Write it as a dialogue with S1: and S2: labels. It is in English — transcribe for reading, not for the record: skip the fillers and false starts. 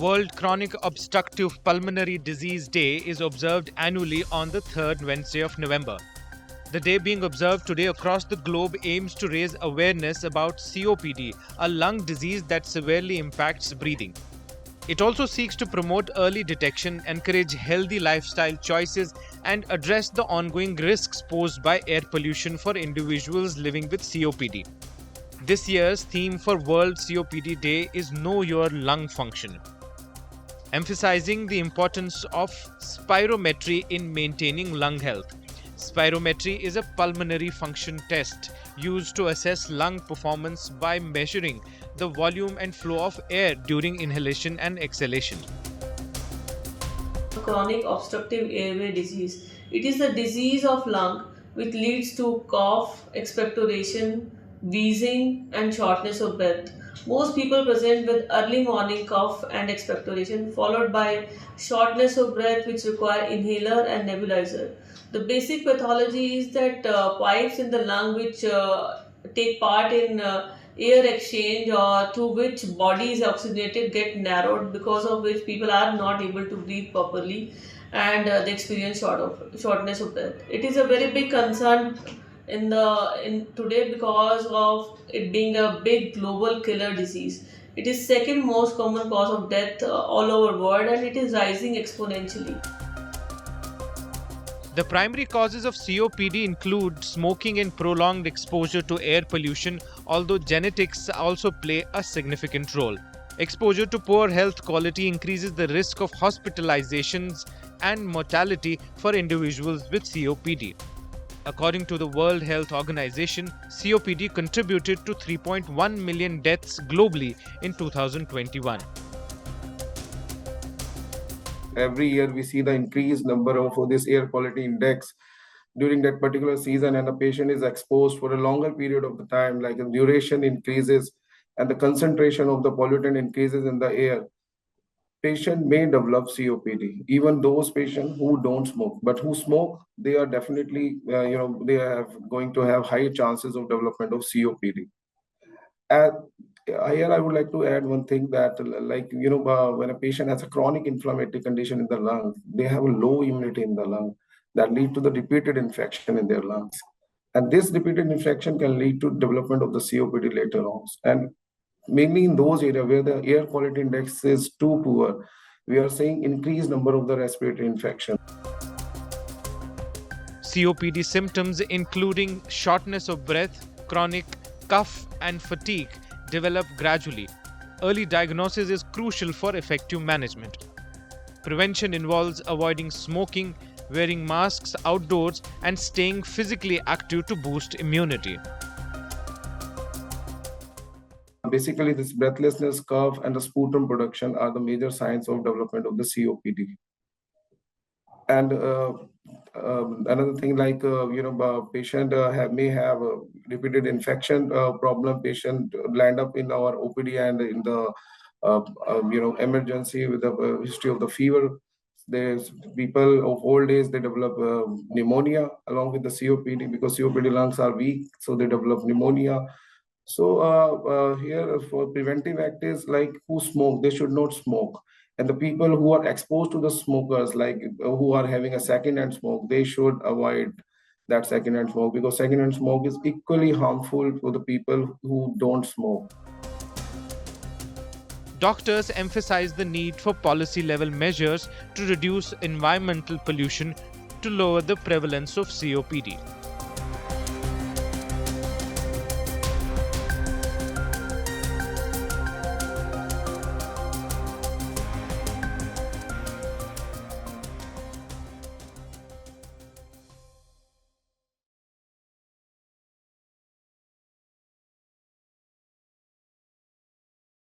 S1: World Chronic Obstructive Pulmonary Disease Day is observed annually on the third Wednesday of November. The day being observed today across the globe aims to raise awareness about COPD, a lung disease that severely impacts breathing. It also seeks to promote early detection, encourage healthy lifestyle choices, and address the ongoing risks posed by air pollution for individuals living with COPD. This year's theme for World COPD Day is Know Your Lung Function, emphasizing the importance of spirometry in maintaining lung health. Spirometry is a pulmonary function test used to assess lung performance by measuring the volume and flow of air during inhalation and exhalation.
S2: Chronic obstructive airway disease. It is a disease of lung which leads to cough, expectoration, wheezing, and shortness of breath. Most people present with early morning cough and expectoration, followed by shortness of breath, which require inhaler and nebulizer. The basic pathology is that pipes in the lung, which take part in air exchange or through which body is oxygenated, get narrowed, because of which people are not able to breathe properly, and they experience shortness of breath. It is a very big concern in today because of it being a big global killer disease. It is second most common cause of death all over world, and it is rising exponentially.
S1: The primary causes of COPD include smoking and prolonged exposure to air pollution, although genetics also play a significant role. Exposure to poor health quality increases the risk of hospitalizations and mortality for individuals with COPD. According to the World Health Organization, COPD contributed to 3.1 million deaths globally in 2021.
S3: Every year we see the increased number of this air quality index during that particular season, and the patient is exposed for a longer period of the time, like the duration increases and the concentration of the pollutant increases in the air. Patient may develop COPD, even those patients who don't smoke, but who smoke, they are definitely, they are going to have higher chances of development of COPD. Here I would like to add one thing that, when a patient has a chronic inflammatory condition in the lung, they have a low immunity in the lung that lead to the repeated infection in their lungs. And this repeated infection can lead to development of the COPD later on. And mainly in those areas where the air quality index is too poor, we are seeing increased number of the respiratory infection.
S1: COPD symptoms including shortness of breath, chronic cough, and fatigue develop gradually. Early diagnosis is crucial for effective management. Prevention involves avoiding smoking, wearing masks outdoors, and staying physically active to boost immunity.
S3: Basically, this breathlessness, cough, and the sputum production are the major signs of development of the COPD. And another thing, patient may have a repeated infection problem. Patient land up in our OPD and in the emergency with a history of the fever. There's people of old age, they develop pneumonia along with the COPD, because COPD lungs are weak, so they develop pneumonia. So here for preventive act is like who smoke, they should not smoke. And the people who are exposed to the smokers, like who are having a second-hand smoke, they should avoid that second-hand smoke, because second-hand smoke is equally harmful for the people who don't smoke.
S1: Doctors emphasize the need for policy-level measures to reduce environmental pollution to lower the prevalence of COPD.